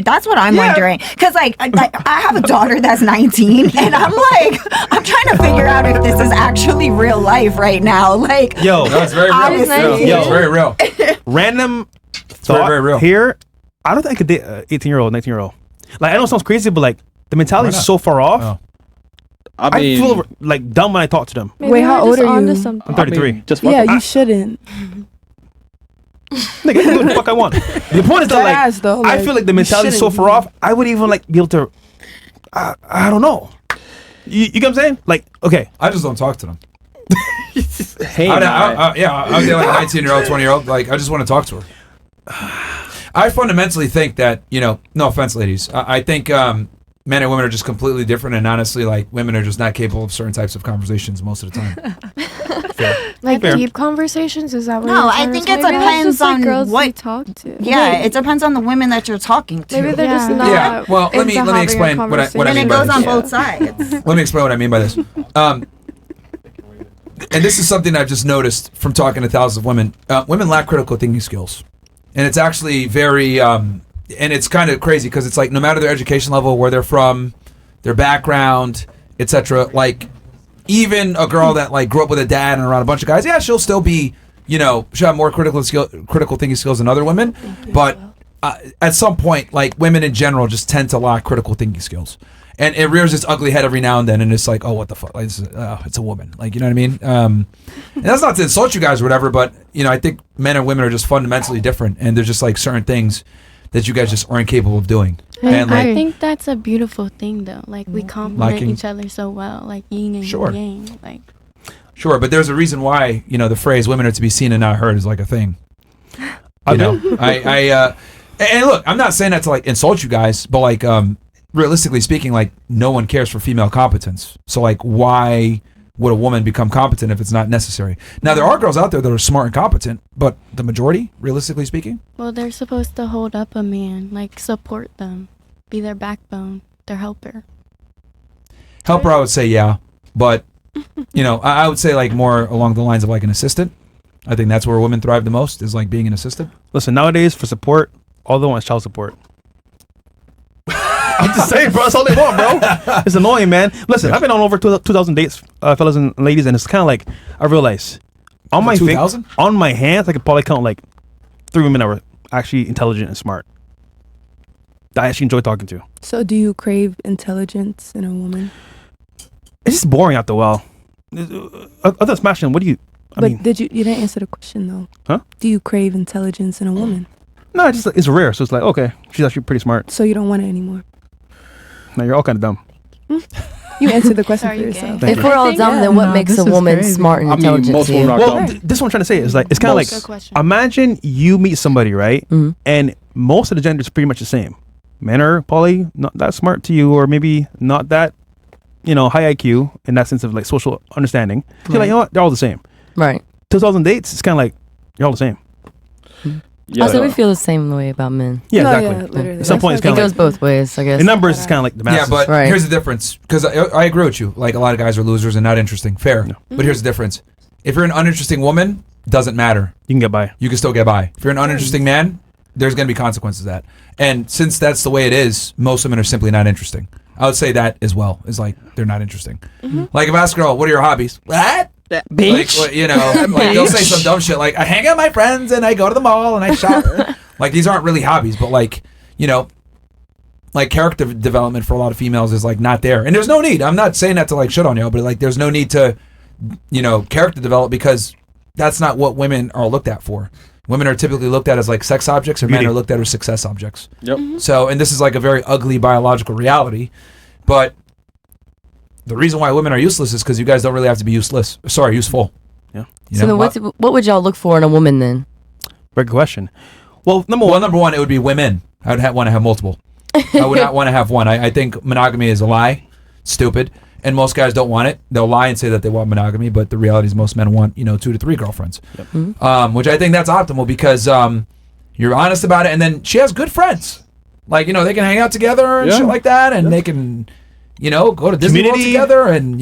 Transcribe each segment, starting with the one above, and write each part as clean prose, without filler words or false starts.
That's what I'm wondering. Because, like, I have a daughter that's 19, and I'm like, I'm trying to figure out if this is actually real life right now. Like, no, it's very real. It's very real. Random thought very real. Here, I don't think I could date an 18-year-old, 19-year-old. Like, I know it sounds crazy, but like the mentality is so far off. Oh. I feel like dumb when I talk to them. Wait, how old are you? I'm 33. You shouldn't. Nigga, I can do what the fuck I want. The point is that like, I feel like the mentality is so far off. I would even like be able to. I don't know. You get what I'm saying? Like, okay, I just don't talk to them. Hey, I'll get like a 19-year-old, 20-year-old. Like, I just want to talk to her. I fundamentally think that, you know, no offense, ladies. I think men and women are just completely different, and honestly, like, women are just not capable of certain types of conversations most of the time. Like deep conversations? Is that what No, I think it depends on girls what you talk to. Yeah, it depends on the women that you're talking to. Maybe they're just not. Yeah, well, let me explain what I mean by this. And it goes on both sides. Let me explain what I mean by this. And this is something I've just noticed from talking to thousands of women. Women lack critical thinking skills. And it's actually very, and it's kind of crazy because it's like no matter their education level, where they're from, their background, etc. Like, even a girl that like grew up with a dad and around a bunch of guys, yeah, she'll still be, you know, she'll have more critical thinking skills than other women. But at some point, like, women in general just tend to lack critical thinking skills. And it rears its ugly head every now and then, and it's like, oh, what the fuck? Like, it's a woman. Like, you know what I mean? And that's not to insult you guys or whatever, but, you know, I think men and women are just fundamentally different, and there's just, like, certain things that you guys just aren't capable of doing. And, like, I think that's a beautiful thing, though. Like, we complement each other so well, like yin and yang. Like, sure, but there's a reason why, you know, the phrase "women are to be seen and not heard" is like a thing. You know, and look, I'm not saying that to like insult you guys, but like, realistically speaking, like, no one cares for female competence. So like, why would a woman become competent if it's not necessary? Now, there are girls out there that are smart and competent, but the majority, realistically speaking, well, they're supposed to hold up a man, like support them, be their backbone, their helper. Helper, I would say, yeah, but you know, I would say like more along the lines of like an assistant. I think that's where women thrive the most, is like being an assistant. Listen, nowadays for support, all they want is child support. I'm just saying, bro. That's all they want, bro. It's annoying, man. Listen, I've been on over 2,000 dates, fellas and ladies, and it's kind of like I realize on my on my hands, I could probably count like 3 women that were actually intelligent and smart that I actually enjoy talking to. So, do you crave intelligence in a woman? It's just boring after a while. Other than smashing, what do you? I mean, you didn't answer the question though. Huh? Do you crave intelligence in a woman? No, it's just it's rare. So it's like, okay, she's actually pretty smart. So you don't want it anymore. No, you're all kind of dumb. You answered the question for yourself. If we're all dumb, then what makes a woman smart and intelligent to you? Well, this is what I'm trying to say is like, it's kind of like, imagine you meet somebody, right? Mm-hmm. And most of the genders are pretty much the same. Men are probably not that smart to you, or maybe not that, you know, high IQ in that sense of like social understanding. Right. You're like, you know what? They're all the same. Right. 2,000 dates, it's kind of like, you're all the same. Mm-hmm. Yeah. Also, we feel the same way about men. Yeah, exactly. Yeah, at some point, it goes both ways, I guess. The numbers is kind of like the masses. Yeah, but here's the difference. Because I agree with you. Like, a lot of guys are losers and not interesting. Fair. No. But here's the difference. If you're an uninteresting woman, doesn't matter. You can get by. You can still get by. If you're an uninteresting man, there's going to be consequences to that. And since that's the way it is, most women are simply not interesting. I would say that as well. Is like, they're not interesting. Mm-hmm. Like, if I ask a girl, what are your hobbies? What? Beach. Like, you know, like they'll say some dumb shit like, I hang out with my friends and I go to the mall and I shop. Like, these aren't really hobbies, but like, you know, like character development for a lot of females is like not there. And there's no need. I'm not saying that to like shit on you, but like there's no need to, you know, character develop, because that's not what women are looked at for. Women are typically looked at as like sex objects, or men are looked at as success objects. Yep. Mm-hmm. So, and this is like a very ugly biological reality, but the reason why women are useless is because you guys don't really have to be useful. Yeah. You so then what would y'all look for in a woman then? Great question. Well, number one, it would be women. I would want to have multiple. I would not want to have one. I think monogamy is a lie. Stupid. And most guys don't want it. They'll lie and say that they want monogamy, but the reality is most men want, 2 to 3 girlfriends. Yep. Mm-hmm. Which I think that's optimal, because you're honest about it, and then she has good friends. Like, they can hang out together and shit like that, and they can, go to Disney World together and,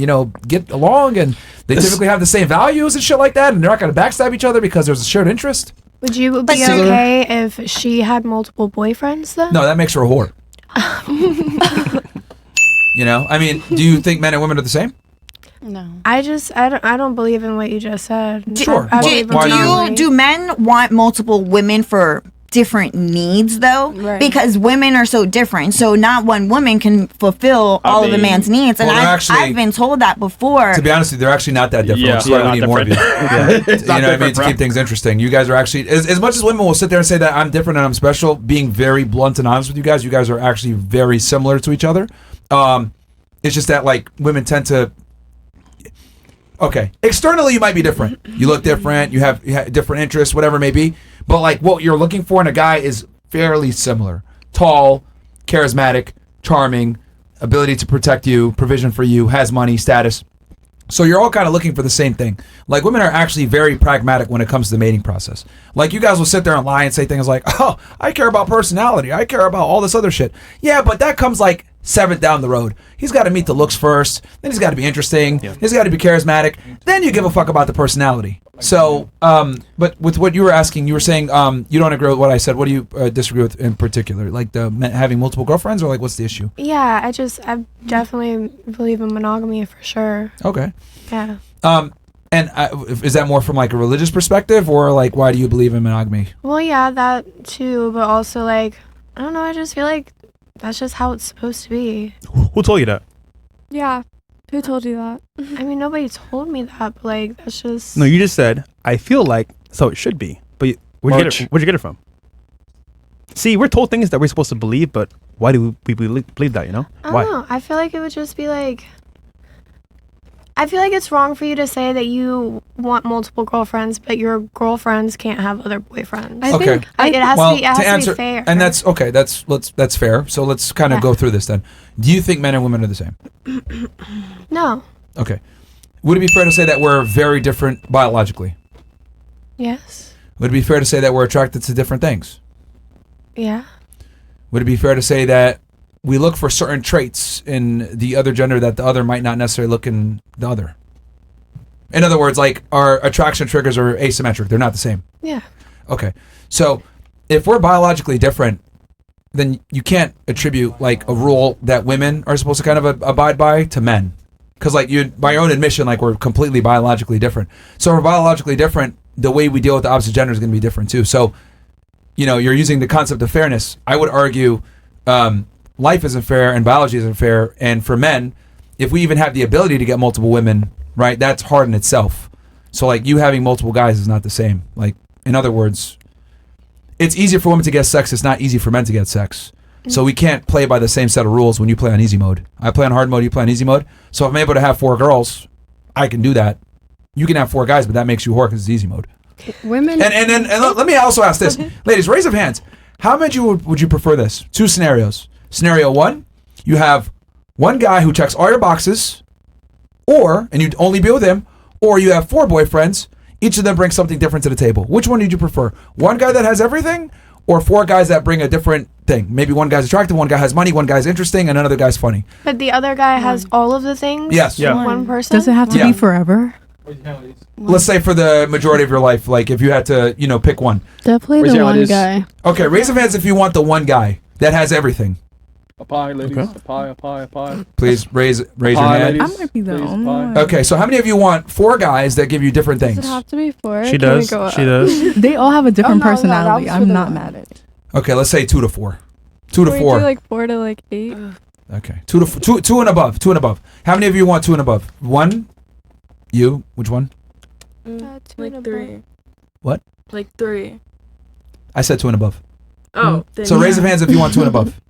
get along, and they typically have the same values and shit like that, and they're not going to backstab each other because there's a shared interest. Would you be okay if she had multiple boyfriends then? No, that makes her a whore. You know, I mean, do you think men and women are the same? No. I don't believe in what you just said. Sure. I believe in monogamy. Do men want multiple women for different needs though? Right. Because women are so different. So not one woman can fulfill all of a man's needs. And Well, they're actually- I've been told that before. To be honest with you, they're actually not that different. Yeah, That's why they're we not need more of you. different. You know what I mean? To keep things interesting. You guys are actually, as much as women will sit there and say that I'm different and I'm special, being very blunt and honest with you guys are actually very similar to each other. It's just that like women tend to, okay, externally you might be different. You look different, you have different interests, whatever it may be. But like what you're looking for in a guy is fairly similar. Tall, charismatic, charming, ability to protect you, provision for you, has money, status. So you're all kind of looking for the same thing. Like women are actually very pragmatic when it comes to the mating process. Like you guys will sit there and lie and say things like, oh, I care about personality. I care about all this other shit. Yeah, but that comes like 7th down the road. He's got to meet the looks first. Then he's got to be interesting. Yeah. He's got to be charismatic. Then you give a fuck about the personality. So, but with what you were asking, you were saying you don't agree with what I said. What do you disagree with in particular? Like the having multiple girlfriends, or like what's the issue? Yeah, I definitely believe in monogamy for sure. Okay. Yeah. And is that more from like a religious perspective, or like why do you believe in monogamy? Well, yeah, that too, but also like I don't know. I just feel like that's just how it's supposed to be. Who told you that? Yeah. Who told you that? I mean, nobody told me that, but like that's just. No, you just said I feel like so it should be. But where'd you get it from? See, we're told things that we're supposed to believe, but why do we believe that? You know? I don't know. I feel like it would just be like. I feel like it's wrong for you to say that you want multiple girlfriends, but your girlfriends can't have other boyfriends. I think it has to be fair. And that's okay. That's fair. So let's kind of go through this then. Do you think men and women are the same? No. Okay. Would it be fair to say that we're very different biologically? Yes. Would it be fair to say that we're attracted to different things? Yeah. Would it be fair to say that we look for certain traits in the other gender that the other might not necessarily look in the other? In other words, like our attraction triggers are asymmetric. They're not the same. Yeah. Okay. So if we're biologically different, then you can't attribute like a rule that women are supposed to kind of abide by to men. Because like you, by your own admission, like we're completely biologically different. So if we're biologically different, the way we deal with the opposite gender is going to be different too. So, you know, you're using the concept of fairness. I would argue life isn't fair and biology isn't fair. And for men, if we even have the ability to get multiple women, right, that's hard in itself. So like you having multiple guys is not the same. Like, in other words, it's easier for women to get sex. It's not easy for men to get sex. So we can't play by the same set of rules when you play on easy mode. I play on hard mode, you play on easy mode. So if I'm able to have 4 girls, I can do that. You can have 4 guys, but that makes you a whore because it's easy mode. Women. And let me also ask this. Ladies, raise of hands. How many would you prefer this? 2 scenarios. Scenario 1, you have one guy who checks all your boxes, and you'd only be with him, or you have 4 boyfriends, each of them brings something different to the table. Which one did you prefer? One guy that has everything, or 4 guys that bring a different thing? Maybe one guy's attractive, one guy has money, one guy's interesting, and another guy's funny. But the other guy has all of the things? Yes. Yeah. One person? Does it have to be forever? Let's say for the majority of your life, like if you had to, pick one. Definitely the one guy. Okay, raise of hands if you want the one guy that has everything. A pie, ladies. Okay. A pie. Please raise your hand. I might be the only one. Okay, so how many of you want 4 guys that give you different things? Does it have to be 4? She does. She does. They all have a different personality. I'm not mad at it. Okay, let's say 2 to 4. 2 to 4. We do like 4 to like 8. Okay, 2 and above. 2 and above. How many of you want 2 and above? 1. You? Which one? 2 like 3. What? Like 3. I said 2 and above. Oh. So raise of hands if you want 2 and above.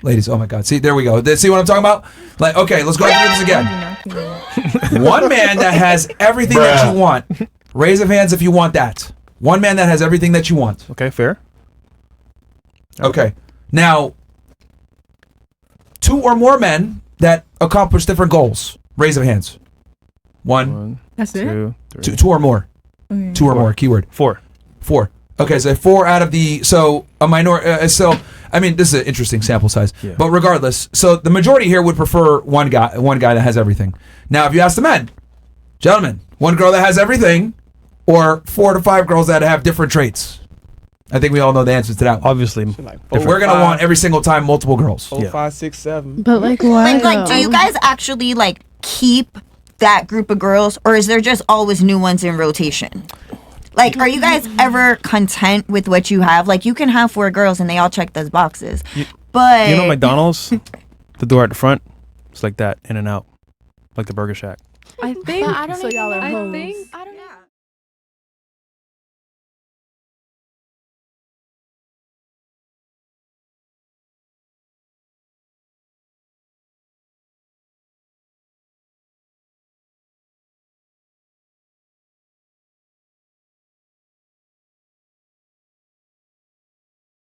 Ladies, oh my God. See, there we go. See what I'm talking about? Like, okay, let's go through this again. One man that has everything that you want. Raise of hands if you want that. One man that has everything that you want. Okay, fair. Okay. Now, 2 or more men that accomplish different goals. Raise of hands. 1. That's 2, it? 2 or more. Okay. 2 or more. Keyword. 4. Okay, so 4 out of the a minority. So I mean, this is an interesting sample size. Yeah. But regardless, so the majority here would prefer one guy that has everything. Now, if you ask the men, gentlemen, one girl that has everything, or 4 to 5 girls that have different traits? I think we all know the answer to that one. Obviously, But we're gonna want every single time multiple girls. 4, 5, 6, 7. But like, why? Like, do you guys actually like keep that group of girls, or is there just always new ones in rotation? Like, are you guys ever content with what you have? Like, you can have 4 girls and they all check those boxes. But you know McDonald's, the door at the front, it's like that, in and out, like the Burger Shack. I think But I don't so. even Y'all are know. hoes.